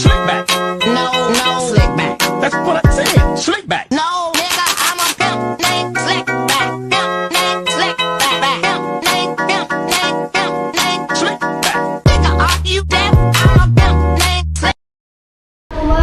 Slick back. No, slick back. That's what I said. Slick back. No, nigga, I'm a pimp named Slick Back. Pimp named Slick Back. Pimp named Slick back. Nigga, are you deaf? I'm a pimp named Slick.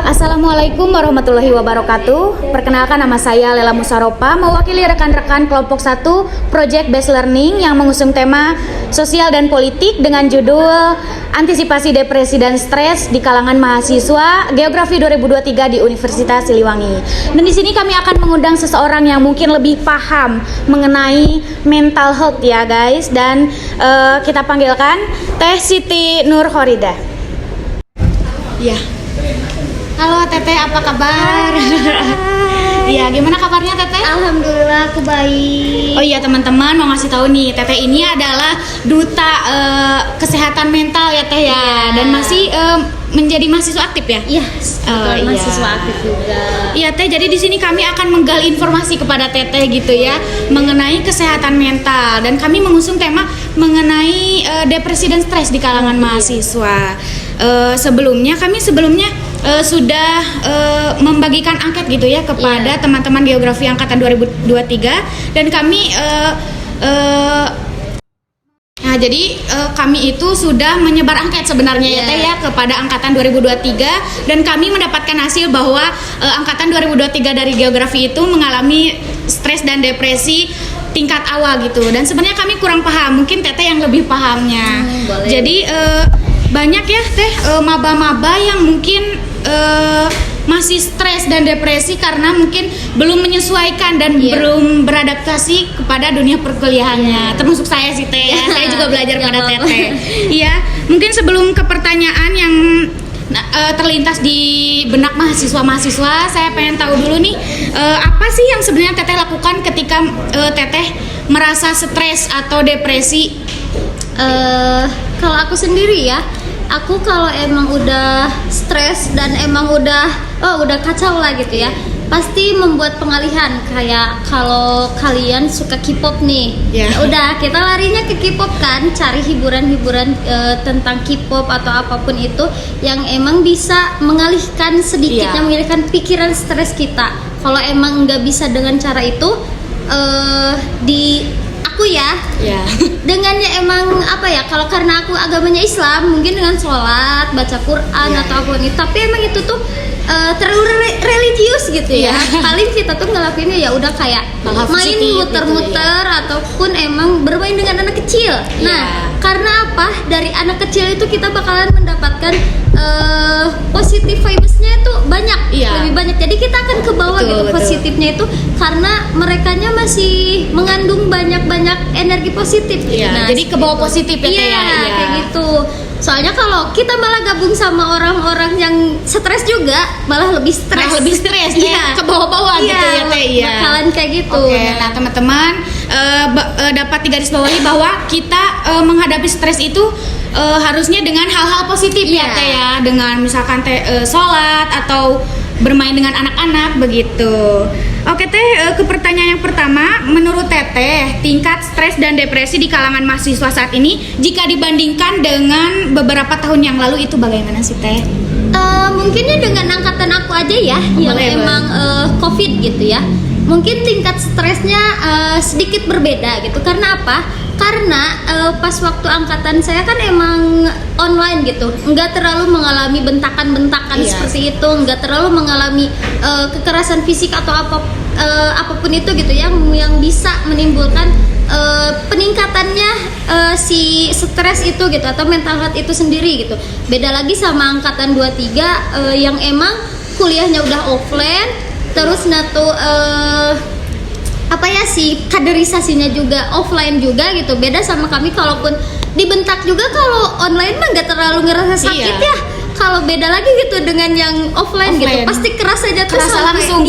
Assalamualaikum warahmatullahi wabarakatuh. Perkenalkan, nama saya Lela Musaropa, mewakili rekan-rekan kelompok 1 Project Based Learning yang mengusung tema sosial dan politik dengan judul Antisipasi Depresi dan Stres di kalangan mahasiswa Geografi 2023 di Universitas Siliwangi. Dan di sini kami akan mengundang seseorang yang mungkin lebih paham mengenai mental health ya guys. Dan kita panggilkan Teh Siti Nur Khorida. Ya. Halo Teteh, apa kabar? Iya, gimana kabarnya Teteh? Alhamdulillah aku baik. Oh iya teman-teman, mau ngasih tahu nih, Teteh ini adalah duta kesehatan mental ya Teh ya, dan masih menjadi mahasiswa aktif ya? Iya, iya. mahasiswa aktif juga. Iya Teh, jadi di sini kami akan menggali informasi kepada Teteh gitu ya mengenai kesehatan mental, dan kami mengusung tema mengenai depresi dan stres di kalangan mahasiswa. Sebelumnya sudah membagikan angket gitu ya kepada teman-teman geografi angkatan 2023, dan kami kami itu sudah menyebar angket sebenarnya ya Teh ya kepada angkatan 2023, dan kami mendapatkan hasil bahwa angkatan 2023 dari geografi itu mengalami stres dan depresi tingkat awal gitu, dan sebenarnya kami kurang paham, mungkin Teteh yang lebih pahamnya. Jadi banyak ya Teh maba-maba yang mungkin masih stres dan depresi karena mungkin belum menyesuaikan dan belum beradaptasi kepada dunia perkuliahannya. Termasuk saya sih Teh ya. Saya juga belajar pada Teteh. Iya, mungkin sebelum ke pertanyaan yang terlintas di benak mahasiswa-mahasiswa, saya pengen tahu dulu nih, apa sih yang sebenarnya Teteh lakukan ketika Teteh merasa stres atau depresi? Kalau aku sendiri ya, aku kalau emang udah stres dan emang udah kacau lah gitu ya, pasti membuat pengalihan. Kayak kalau kalian suka K-pop nih, udah kita larinya ke K-pop kan, cari hiburan-hiburan tentang K-pop atau apapun itu yang emang bisa mengalihkan sedikitnya, mengalihkan pikiran stres kita. Kalau emang nggak bisa dengan cara itu, aku ya, dengannya emang apa ya, kalau karena aku agamanya Islam, mungkin dengan sholat, baca Quran atau apapun itu, tapi emang itu tuh terlalu religius gitu ya. Paling kita tuh ngelakuinnya ya udah kayak main muter-muter gitu, ataupun emang bermain dengan anak kecil. Nah, karena apa? Dari anak kecil itu kita bakalan mendapatkan positive vibes-nya itu banyak, lebih banyak. Jadi kita akan ke bawah gitu positifnya itu, karena merekanya masih mengandung banyak energi positif. Nah, jadi ke bawah positif ya Teh ya. Kayak gitu. Soalnya kalau kita malah gabung sama orang-orang yang stres juga, malah lebih stres. Ke bawah-bawah gitu ya Teh ya. Bakalan kayak gitu. Nah teman-teman dapat digarisbawahi bahwa kita menghadapi stres itu harusnya dengan hal-hal positif ya Teh ya, dengan misalkan sholat atau bermain dengan anak-anak begitu. Oke Teh, ke pertanyaan yang pertama, menurut Teteh tingkat stres dan depresi di kalangan mahasiswa saat ini jika dibandingkan dengan beberapa tahun yang lalu itu bagaimana sih Teh? Mungkinnya dengan angkatan aku aja ya, yang emang COVID gitu ya. Mungkin tingkat stresnya sedikit berbeda gitu. Karena apa? Karena pas waktu angkatan saya kan emang online gitu, nggak terlalu mengalami bentakan-bentakan seperti itu, nggak terlalu mengalami kekerasan fisik atau apapun itu gitu yang bisa menimbulkan peningkatannya si stres itu gitu, atau mental health itu sendiri gitu. Beda lagi sama angkatan 23 yang emang kuliahnya udah offline, terus si kaderisasinya juga offline juga gitu. Beda sama kami, kalaupun dibentak juga kalau online mah nggak terlalu ngerasa sakit ya. Kalau beda lagi gitu dengan yang offline gitu, pasti kerasa aja tuh langsung.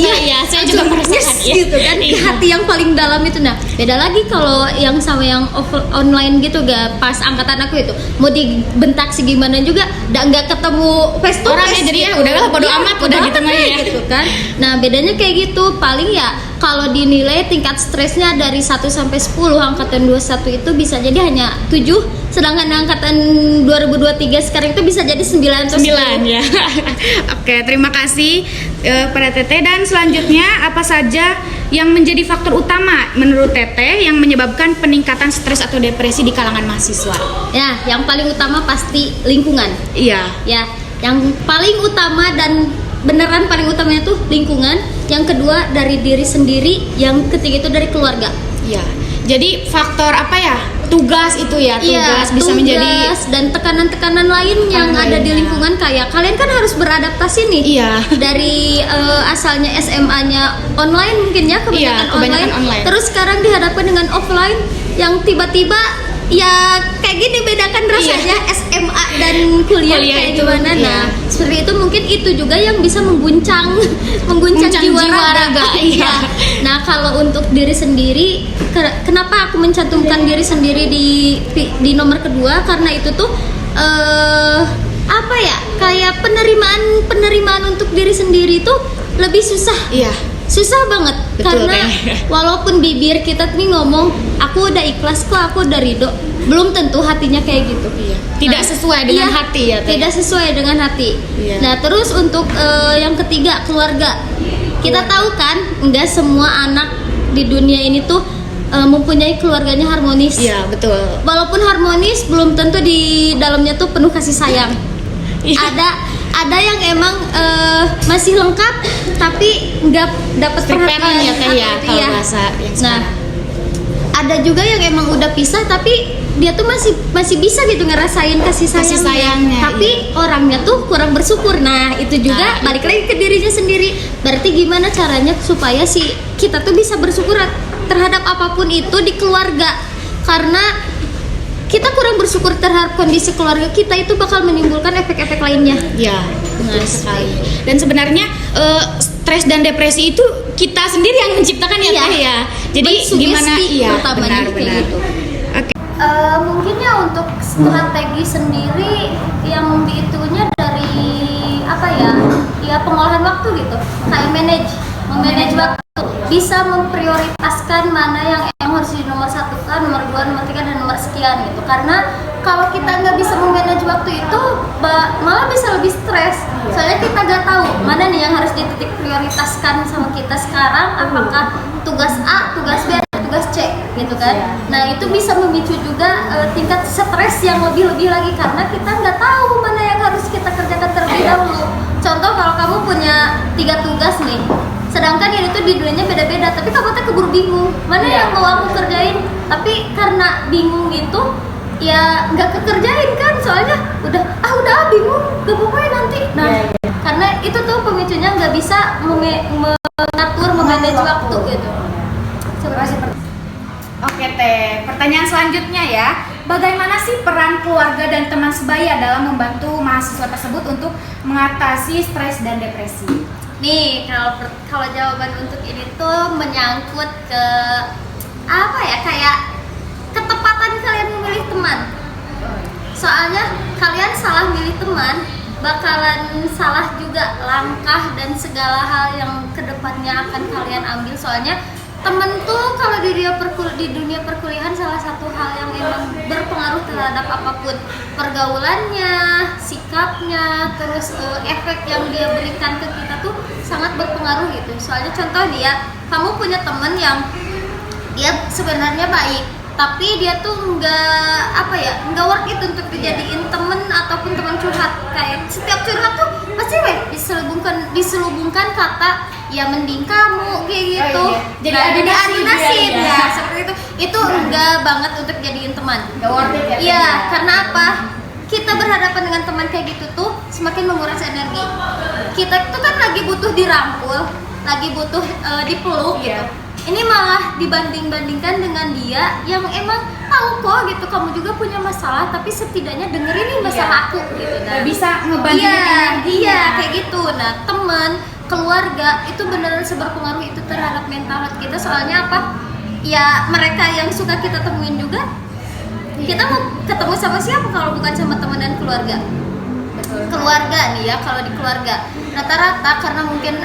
Saya juga merasakan gitu kan, di hati yang paling dalam itu. Nah, beda lagi kalau yang sama yang online gitu, gak pas angkatan aku itu mau dibentak segimana juga nggak ketemu face to face jadi ya udahlah bodo amat, udah gitu mah ya gitu kan. Nah, bedanya kayak gitu, paling ya kalau dinilai tingkat stresnya dari 1 sampai 10, angkatan 21 itu bisa jadi hanya 7, sedangkan angkatan 2023 sekarang itu bisa jadi 9 atau 9 ya. Oke, terima kasih pada Teteh. Dan selanjutnya apa saja yang menjadi faktor utama menurut Teteh yang menyebabkan peningkatan stres atau depresi di kalangan mahasiswa? Ya, yang paling utama pasti lingkungan. Iya. Ya, yang paling utama dan beneran paling utamanya tuh lingkungan. Yang kedua dari diri sendiri, yang ketiga itu dari keluarga. Iya. Jadi faktor apa ya? Tugas itu ya, tugas bisa menjadi dan tekanan-tekanan lain yang ada di lingkungan, kayak kalian kan harus beradaptasi nih. Iya. Dari asalnya SMA-nya online mungkin ya, kebanyakan online. Terus sekarang dihadapkan dengan offline yang tiba-tiba ya kayak gini, bedakan rasanya SMA dan kuliah kayak itu, gimana. iya. Nah, seperti itu mungkin itu juga yang bisa mengguncang jiwa raga. Iya. Nah, kalau untuk diri sendiri, kenapa aku mencantumkan diri sendiri di nomor kedua? Karena itu tuh apa ya? Kayak penerimaan untuk diri sendiri tuh lebih susah. Iya. Susah banget. Betul, karena walaupun bibir kita nih ngomong aku udah ikhlas kok, aku udah ridho, belum tentu hatinya kayak gitu. Iya. Tidak sesuai dengan hati ya. Tidak sesuai dengan hati. Iya. Nah, terus untuk yang ketiga, keluarga. Kita tahu kan, enggak semua anak di dunia ini tuh mempunyai keluarganya harmonis. Iya, betul. Walaupun harmonis, belum tentu di dalamnya tuh penuh kasih sayang. Iya. Ada yang emang masih lengkap tapi nggak dapat perhatian ya Teh ya, gitu kalau ya. bahasa yang Nah, sekarang. ada juga yang emang udah pisah tapi dia tuh masih bisa gitu ngerasain kasih sayangnya. Tapi orangnya tuh kurang bersyukur. Nah, itu juga balik lagi ke dirinya sendiri. Berarti gimana caranya supaya kita tuh bisa bersyukur terhadap apapun itu di keluarga. Karena kita kurang bersyukur terhadap kondisi keluarga kita, itu bakal menimbulkan efek-efek lainnya. Ya, betul sekali. Dan sebenarnya stres dan depresi itu kita sendiri yang menciptakan ya Teh ya. Jadi gimana? Iya, benar. Gitu. Oke. Mungkin ya untuk strategi sendiri yang diitunya dari apa ya? Ya pengolahan waktu gitu. Kayak memanage waktu. Bisa memprioritaskan mana yang harus di nomor 1 kan, nomor 2, nomor 3 dan nomor sekian gitu. Karena kalau kita nggak bisa memanage waktu itu malah bisa lebih stres. Soalnya kita nggak tahu mana nih yang harus dititik prioritaskan sama kita sekarang, apakah tugas A, tugas B, atau tugas C gitu kan. Nah, itu bisa memicu juga tingkat stres yang lebih-lebih lagi karena kita nggak tahu mana yang harus kita kerjakan terlebih dahulu. Contoh, kalau kamu punya 3 tugas nih, sedangkan ini tuh di dunianya beda-beda, tapi kamu tuh keburu bingung mana yang mau aku kerjain. Tapi karena bingung gitu ya nggak kekerjain kan, soalnya udah bingung, gak apa-apa nanti. Nah, karena itu tuh pemicunya nggak bisa mengatur, memanage waktu gitu. Oke Teh, pertanyaan selanjutnya ya. Bagaimana sih peran keluarga dan teman sebaya dalam membantu mahasiswa tersebut untuk mengatasi stres dan depresi? Nih, kalau jawaban untuk ini tuh menyangkut ke apa ya, kayak ketepatan kalian memilih teman. Soalnya kalian salah milih teman, bakalan salah juga langkah dan segala hal yang kedepannya akan kalian ambil. Soalnya temen tuh kalau di dunia perkuliahan salah satu hal yang emang berpengaruh terhadap apapun, pergaulannya, sikapnya, terus efek yang dia berikan ke kita tuh sangat berpengaruh gitu. Soalnya contoh dia, kamu punya temen yang dia sebenarnya baik, tapi dia tuh nggak worth it untuk dijadiin temen ataupun teman curhat. Kayak setiap curhat tuh pasti diselubungkan kata ya mending kamu kayak gitu. Jadi ada adu nasib ya, seperti itu. Itu enggak banget untuk jadiin teman. Nggak worth it ya? Iya, karena apa? Kita berhadapan dengan teman kayak gitu tuh semakin menguras energi. Kita tuh kan lagi butuh dirangkul, lagi butuh dipeluk gitu. Ini malah dibanding-bandingkan dengan dia yang emang tahu kok gitu kamu juga punya masalah, tapi setidaknya dengerin nih masalah aku gitu. Nah, bisa ngebandingin kayak gitu. Nah, teman, keluarga itu beneran seberpengaruh itu terhadap mental health kita. Soalnya apa? Ya mereka yang suka kita temuin juga. Kita mau ketemu sama siapa kalau bukan sama teman dan keluarga? Keluarga nih ya, kalau di keluarga rata-rata karena mungkin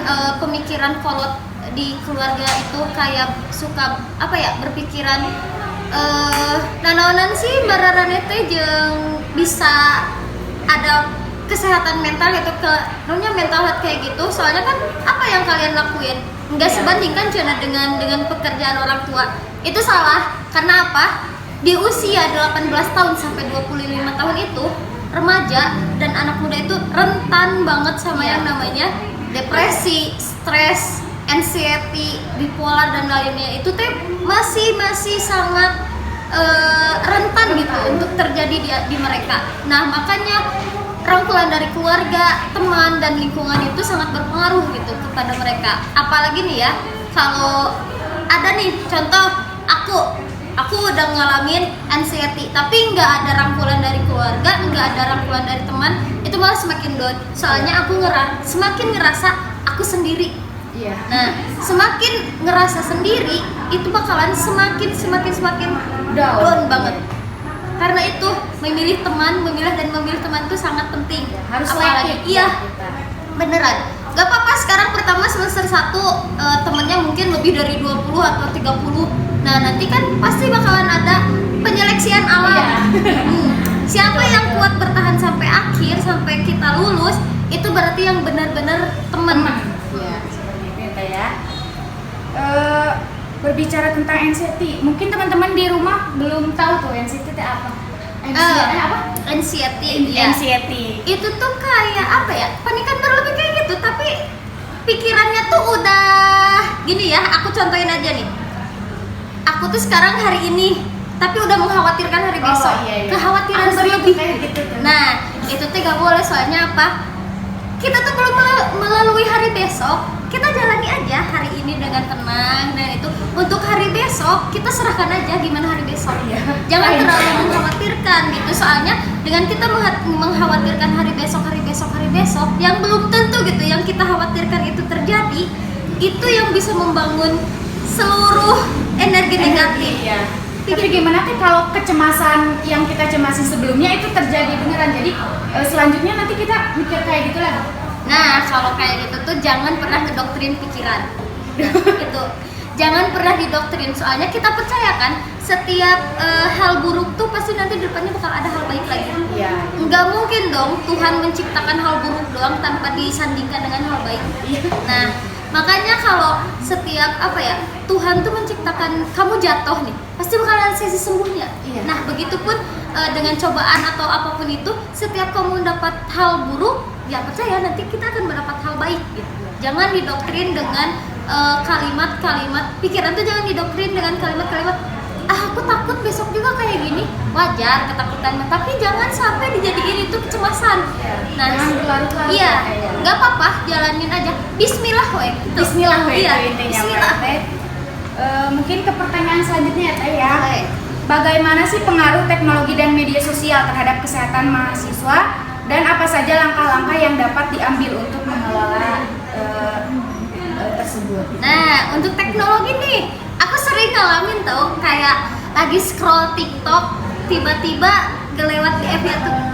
pemikiran kolot di keluarga itu kayak suka apa ya berpikiran nanaonan sih bararane teh jeung bisa ada kesehatan mental gitu ke namanya mental health kayak gitu. Soalnya kan apa yang kalian lakuin nggak sebandingkan cina dengan pekerjaan orang tua. Itu salah karena apa? Di usia 18 tahun sampai 25 tahun itu remaja dan anak muda itu rentan banget sama yang namanya depresi, stres, anxiety, bipolar dan lainnya. Itu teh masih sangat rentan gitu untuk terjadi di mereka. Nah makanya rangkulan dari keluarga, teman dan lingkungan itu sangat berpengaruh gitu kepada mereka. Apalagi nih ya, kalau ada nih contoh aku udah ngalamin anxiety, tapi nggak ada rangkulan dari keluarga, nggak ada rangkulan dari teman, itu malah semakin down. Soalnya aku semakin ngerasa aku sendiri. Iya. Nah, semakin ngerasa sendiri itu bakalan semakin down banget. Karena itu memilih teman itu sangat penting. Harus apalagi selektif. iya. Beneran. Gak apa-apa sekarang pertama semester 1 temennya mungkin lebih dari 20 atau 30. Nah, nanti kan pasti bakalan ada penyeleksian alam. Siapa yang kuat bertahan sampai akhir, sampai kita lulus, itu berarti yang benar-benar teman. Iya, seperti itu ya. Berbicara tentang anxiety, mungkin teman-teman di rumah belum tahu tuh anxiety itu apa? Anxiety, ya. Anxiety. Itu tuh kayak apa ya? Panikan berlebih kayak gitu, tapi pikirannya tuh udah gini ya. Aku contohin aja nih. Aku tuh sekarang hari ini, tapi udah mengkhawatirkan hari besok. Iya. Kekhawatiran Aku berlebih. kayak gitu tuh. Nah, itu tuh gak boleh. Soalnya apa? Kita tuh belum melalui hari besok, kita jalani aja hari ini dengan tenang. Dan itu untuk hari besok kita serahkan aja gimana hari besok. Jangan terlalu mengkhawatirkan gitu. Soalnya dengan kita mengkhawatirkan hari besok yang belum tentu gitu yang kita khawatirkan itu terjadi, itu yang bisa membangun seluruh energi negatif. Iya. Tapi gimana tuh kalau kecemasan yang kita cemasin sebelumnya itu terjadi beneran? Jadi selanjutnya nanti kita mikir kayak gitu lagi. Nah, kalau kayak gitu tuh jangan pernah ngedoktrin pikiran. Itu jangan pernah didoktrin. Soalnya kita percaya kan setiap hal buruk tuh pasti nanti di depannya bakal ada hal baik lagi. Iya. Nggak mungkin dong Tuhan menciptakan hal buruk doang tanpa disandingkan dengan hal baik. Nah, makanya kalau setiap apa ya Tuhan tuh menciptakan kamu jatuh nih, pasti bakal ada sisi sembuhnya. Iya. Nah, begitupun dengan cobaan atau apapun itu, setiap kamu dapat hal buruk, ya percaya nanti kita akan mendapat hal baik gitu. Jangan didoktrin dengan kalimat-kalimat pikiran tuh, jangan didoktrin dengan kalimat-kalimat aku takut besok juga kayak gini. Wajar ketakutan, tapi jangan sampai dijadiin itu kecemasan. Nah, Jangan berlarut-larut. iya, nggak apa-apa, jalanin aja. Bismillah we. Bismillah we, Iya, itu intinya, bismillah. Teh. Mungkin ke pertanyaan selanjutnya ya Teh ya. Baik. Bagaimana sih pengaruh teknologi dan media sosial terhadap kesehatan mahasiswa, dan apa saja langkah-langkah yang dapat diambil untuk mengelola tersebut? Nah, untuk teknologi nih, aku sering ngalamin tau kayak lagi scroll TikTok, tiba-tiba kelewat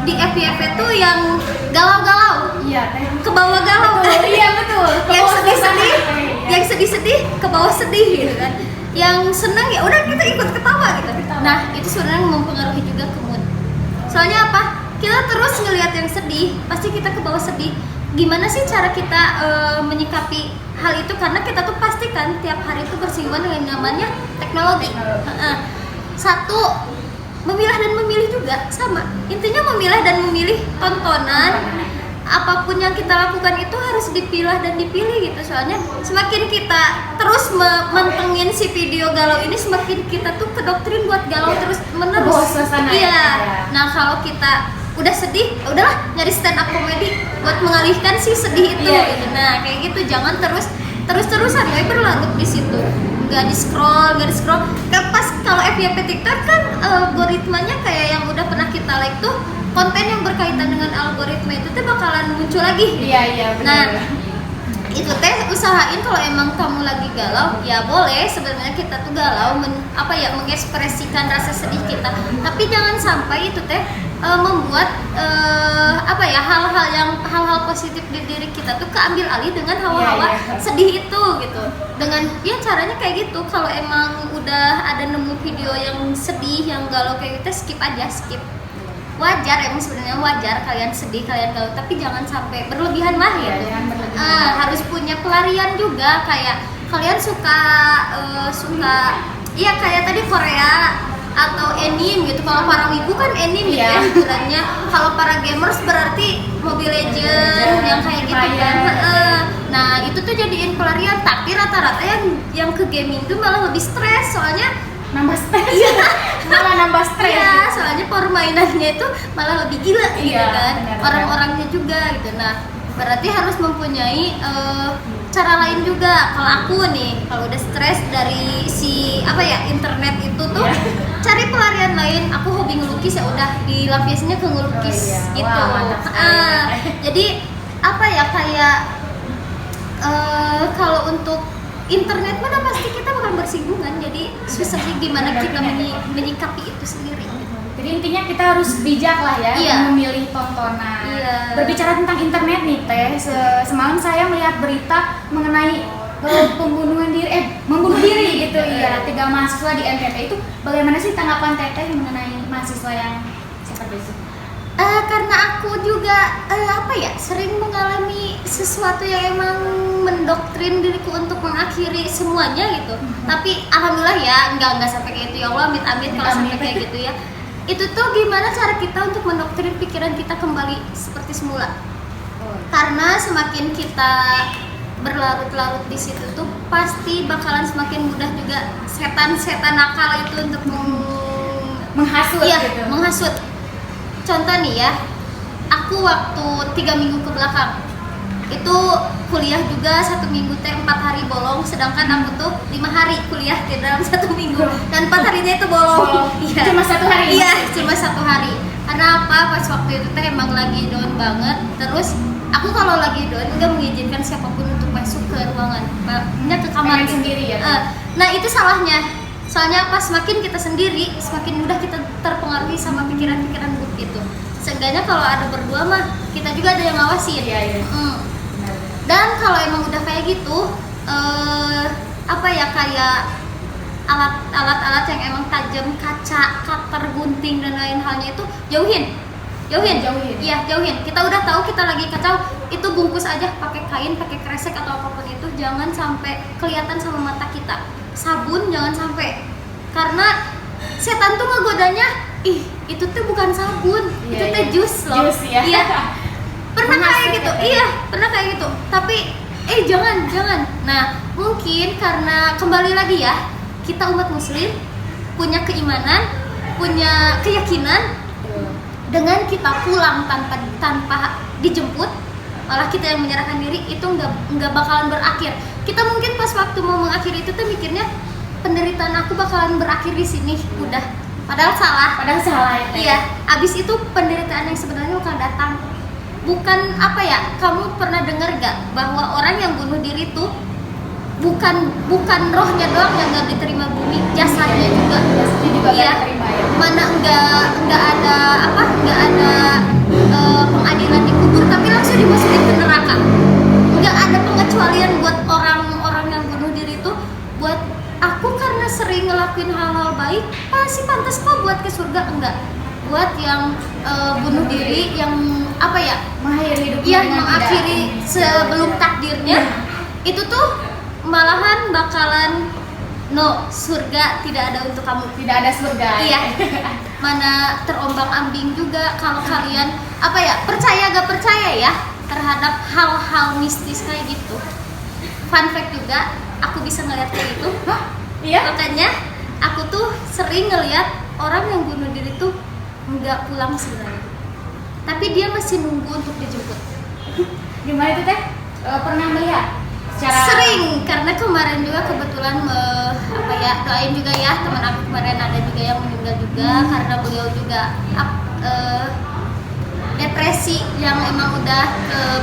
di FYP tuh yang galau-galau, Iya Teh. ke bawah galau. Iya betul. Yang sedih-sedih, Iya. yang sedih-sedih ke bawah sedih gitu kan. Yang senang ya udah kita ikut ketawa gitu. Nah, itu sebenarnya mempengaruhi juga ke mood. Soalnya apa? Kita terus ngelihat yang sedih, pasti kita ke bawah sedih. Gimana sih cara kita menyikapi hal itu? Karena kita tuh pastikan tiap hari itu bersinggungan dengan namanya teknologi. Satu, memilah dan memilih juga sama. Intinya memilah dan memilih tontonan. Apapun yang kita lakukan itu harus dipilah dan dipilih gitu. Soalnya semakin kita terus mentengin si video galau ini, semakin kita tuh kedoktrin buat galau terus menerus. Kebawa suasana. Iya. Ya. Nah, kalau kita udah sedih, ya udahlah nyari stand up comedy buat mengalihkan si sedih itu. Iya. Gitu. Nah, kayak gitu, jangan terus-terusan kayak berlarut di situ. Nggak di scroll. Kan pas kalau FYP TikTok kan algoritmanya kayak yang udah pernah kita like tuh, konten yang berkaitan dengan algoritma itu tuh bakalan muncul lagi. Iya benar. Nah, itu teh usahain kalau emang kamu lagi galau ya boleh sebenarnya kita tuh galau mengekspresikan rasa sedih kita, tapi jangan sampai itu teh membuat hal-hal positif di diri kita tuh keambil alih dengan hawa-hawa sedih itu gitu. Dengan ya caranya kayak gitu, kalau emang udah ada nemu video yang sedih yang galau kayak gitu skip aja, skip. Wajar, emang sebenarnya wajar kalian sedih, kalian galau, tapi jangan sampai berlebihan lah gitu. Harus punya pelarian juga, kayak kalian suka iya kayak tadi Korea atau anime gitu. Kalau para wibu kan anime gitu ya bulannya. Kalau para gamers berarti Mobile Legends yang kayak gitu kan. Nah itu tuh jadiin pelarian, tapi rata-rata yang ke gaming tuh malah lebih stres, soalnya nambah stres. Malah nambah stres. Iya, soalnya permainannya itu malah lebih gila gitu kan. Orang-orangnya juga gitu. Nah, berarti harus mempunyai cara lain juga. Kalau aku nih, kalau udah stres dari internet itu tuh cari pelarian lain. Aku hobi ngelukis, ya udah dilapisinnya ke ngelukis gitu. Wah, jadi kalau untuk internet mana pasti kita bakal bersinggungan, jadi susah sih gimana kita menyikapi itu sendiri. Jadi intinya kita harus bijak lah ya memilih tontonan. Berbicara tentang internet nih Teh, semalam saya melihat berita mengenai membunuh diri gitu 3 mahasiswa di NTT. Itu bagaimana sih tanggapan Teteh mengenai mahasiswa yang seperti itu? Karena aku juga sering mengalami sesuatu yang emang mendoktrin diriku untuk mengakhiri semuanya gitu. Tapi alhamdulillah ya enggak sampai kayak gitu ya Allah, amit-amit kalau sampai kayak gitu ya. Itu tuh gimana cara kita untuk mendoktrin pikiran kita kembali seperti semula. Karena semakin kita berlarut-larut di situ tuh pasti bakalan semakin mudah juga setan-setan nakal itu untuk menghasut gitu. Menghasut. Contoh nih ya, aku waktu 3 minggu ke belakang itu kuliah juga 1 minggu 4 hari bolong, sedangkan aku tuh 5 hari kuliah di dalam 1 minggu dan 4 harinya itu bolong. Cuma 1 hari? Iya, cuma 1 hari. Karena apa? Pas waktu itu teh emang lagi down banget. Terus aku kalau lagi down nggak mengizinkan siapapun untuk masuk ke ruangan, ke kamar sendiri ya. Nah itu salahnya. Soalnya pas semakin kita sendiri, semakin mudah kita terpengaruhi sama pikiran-pikiran buruk itu. Seenggaknya kalau ada berdua mah, kita juga ada yang ngawasin. Dan kalau emang udah kayak gitu, kayak alat-alat yang emang tajam, kaca, cutter, gunting dan lain halnya itu jauhin. Iya, jauhin. Kita udah tahu kita lagi kacau, itu bungkus aja pakai kain, pakai kresek atau apapun itu, jangan sampai kelihatan sama mata kita. Sabun jangan sampai, karena setan tuh ngegodanya, itu tuh bukan sabun, itu tuh jus loh. Iya. Pernah kayak gitu. Iya, pernah kayak gitu. Tapi jangan. Nah, mungkin karena kembali lagi ya, kita umat muslim punya keimanan, punya keyakinan dengan kita pulang tanpa dijemput, malah kita yang menyerahkan diri, itu nggak bakalan berakhir. Kita mungkin pas waktu mau mengakhiri itu tuh mikirnya penderitaan aku bakalan berakhir di sini, udah. Padahal salah ya. Iya, abis itu penderitaan yang sebenarnya bakal datang. Bukan kamu pernah dengar gak bahwa orang yang bunuh diri tuh bukan rohnya doang yang nggak diterima bumi, jasadnya juga ya. Mana nggak ada pengadilan di kubur, tapi langsung dimasukin ke neraka. Nggak ada pengecualian buat orang-orang yang bunuh diri itu. Buat aku karena sering ngelakuin hal-hal baik, pasti pantas kok buat ke surga. Enggak. Buat yang bunuh diri, yang mengakhiri hidupnya, mengakhiri sebelum takdirnya, itu tuh malahan bakalan surga tidak ada untuk kamu. Tidak ada surga. Iya. Mana terombang-ambing juga kalau kalian percaya gak percaya ya terhadap hal-hal mistis kayak gitu. Fun fact juga, aku bisa ngeliat kayak gitu. Iya. Makanya aku tuh sering ngeliat orang yang bunuh diri tuh nggak pulang sebenarnya, tapi dia masih nunggu untuk dijemput. Gimana itu Teh? Pernah melihat? Sering, karena kemarin juga kebetulan doain juga ya, teman aku kemarin ada juga yang meninggal juga karena beliau juga depresi yang emang udah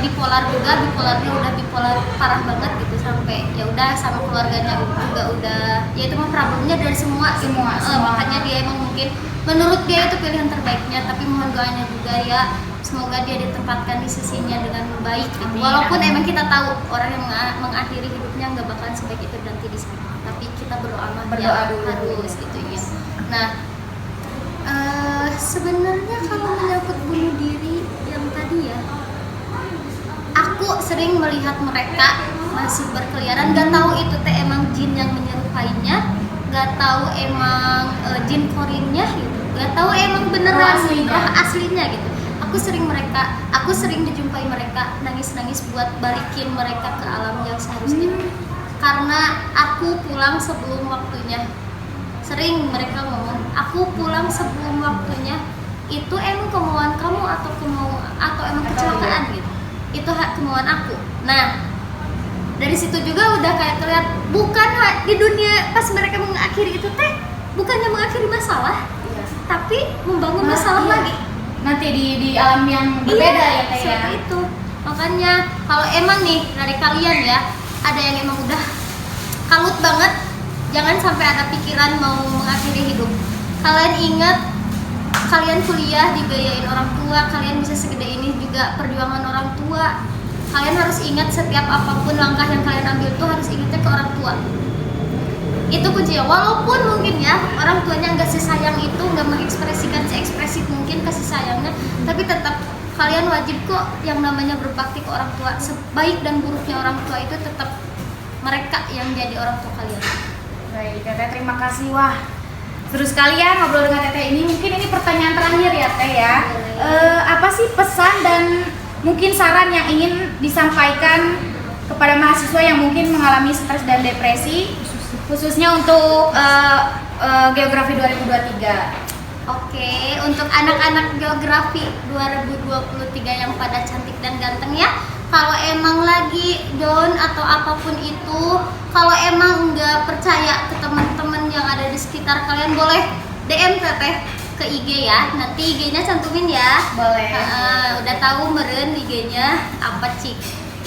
bipolar juga, bipolarnya udah bipolar parah banget gitu, sampai ya udah sama keluarganya juga udah, ya itu mah problemnya dari semua. Makanya dia emang mungkin menurut dia itu pilihan terbaiknya, tapi mohon doanya juga ya, semoga dia ditempatkan di sisinya dengan baik gitu. Walaupun emang kita tahu orang yang mengakhiri hidupnya nggak bakalan sebaik itu nanti di sini, tapi kita berdoa dulu harus gitu ya. Nah, sebenarnya kalau menyangkut bunuh diri yang tadi ya, aku sering melihat mereka masih berkeliaran, gak tahu itu teh emang jin yang menyerupainya, gak tahu emang jin korinnya gitu, gak tahu emang beneran aslinya gitu. Aku sering dijumpai mereka nangis-nangis buat balikin mereka ke alam yang seharusnya. Karena aku pulang sebelum waktunya. Sering mereka ngomong, aku pulang sebelum waktunya, itu emang kemauan kamu atau emang kecelakaan gitu. Itu kemauan aku. Nah, dari situ juga udah kayak terlihat, bukan di dunia pas mereka mengakhiri itu teh bukannya mengakhiri masalah, tapi membangun masalah lagi. Nanti di alam yang berbeda ya Teh ya. Seperti itu. Makanya kalau emang nih dari kalian ya, ada yang emang udah kalut banget, jangan sampai ada pikiran mau mengakhiri hidup. Kalian ingat, kalian kuliah dibiayain orang tua, kalian bisa segede ini juga perjuangan orang tua. Kalian harus ingat setiap apapun langkah yang kalian ambil tuh harus ingatnya ke orang tua. Itu kuncinya. Walaupun mungkin ya orang tuanya nggak sesayang itu, nggak mengekspresikan seekspresif mungkin kasih sayangnya, tapi tetap kalian wajib kok yang namanya berbakti ke orang tua. Sebaik dan buruknya orang tua itu tetap mereka yang jadi orang tua kalian. Baik, Teteh, terima kasih. Wah, seru sekali ya ngobrol dengan Teteh ini. Mungkin ini pertanyaan terakhir ya Teh ya. Apa sih pesan dan mungkin saran yang ingin disampaikan kepada mahasiswa yang mungkin mengalami stres dan depresi, khususnya untuk geografi 2023? Oke, untuk anak-anak geografi 2023 yang pada cantik dan ganteng ya, kalau emang lagi down atau apapun itu, kalau emang nggak percaya ke teman-teman yang ada di sekitar kalian, boleh DM Teteh ke IG ya. Nanti IG-nya cantumin ya. Boleh. Udah tahu meren IG-nya apa cik?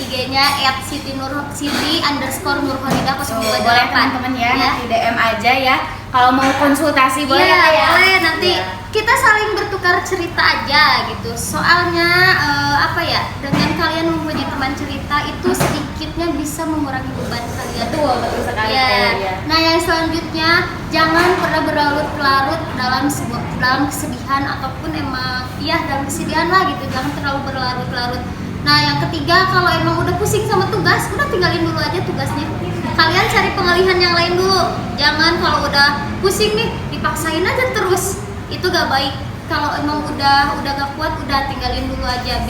IG-nya @siti_nurholidah 028. Boleh teman-teman ya, nanti DM aja ya. Kalau mau konsultasi boleh ya, ya. boleh. Nanti kita saling bertukar cerita aja gitu. Soalnya apa ya, dengan kalian mempunyai teman cerita itu sedikitnya bisa mengurangi beban kalian. Betul sekali. Ya. Nah, yang selanjutnya jangan pernah berlarut-larut dalam kesedihan ataupun emang dalam kesedihan lah gitu. Jangan terlalu berlarut-larut. Nah, yang ketiga, kalau emang udah pusing sama tugas, udah tinggalin dulu aja tugasnya. Kalian cari pengalihan yang lain dulu. Jangan kalau udah pusing nih dipaksain aja terus. Itu gak baik. Kalau emang udah gak kuat, udah tinggalin dulu aja.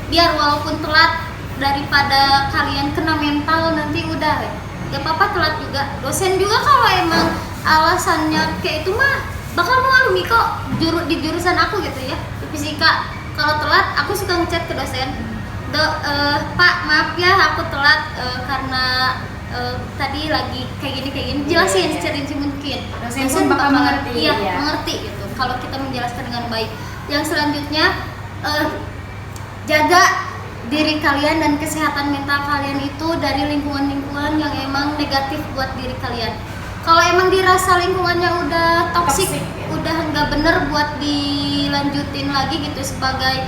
Biar walaupun telat, daripada kalian kena mental nanti udah gak apa-apa telat juga. Dosen juga kalau emang alasannya kayak itu mah bakal maklumi kok di jurusan aku gitu ya. Di fisika kalau telat aku suka ngechat ke dosen. Pak maaf ya aku telat karena tadi lagi kayak gini jelasin secara mungkin Dosen bakal mengerti mengerti gitu kalau kita menjelaskan dengan baik. Yang selanjutnya jaga diri kalian dan kesehatan mental kalian itu dari lingkungan-lingkungan yang emang negatif buat diri kalian. Kalau emang dirasa lingkungannya udah toksik, udah nggak bener buat dilanjutin lagi gitu sebagai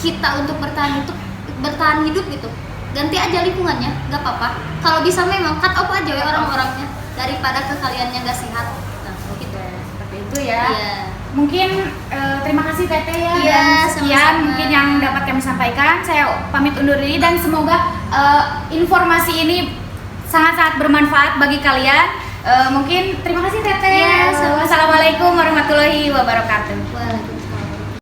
kita untuk bertahan hidup gitu, ganti aja lingkungannya, nggak apa-apa. Kalau bisa memang cut off aja ya orang-orangnya daripada ke kaliannya nggak sehat. Nah, gitu. Seperti itu ya. Iya. Mungkin terima kasih Teteh ya. Iya, Dan sekian sama-sama. mungkin yang dapat kami sampaikan. Saya pamit undur diri dan semoga informasi ini sangat-sangat bermanfaat bagi kalian. Mungkin terima kasih Teteh. Iya, sama-sama. Wassalamualaikum warahmatullahi wabarakatuh. Waalaikumsalam.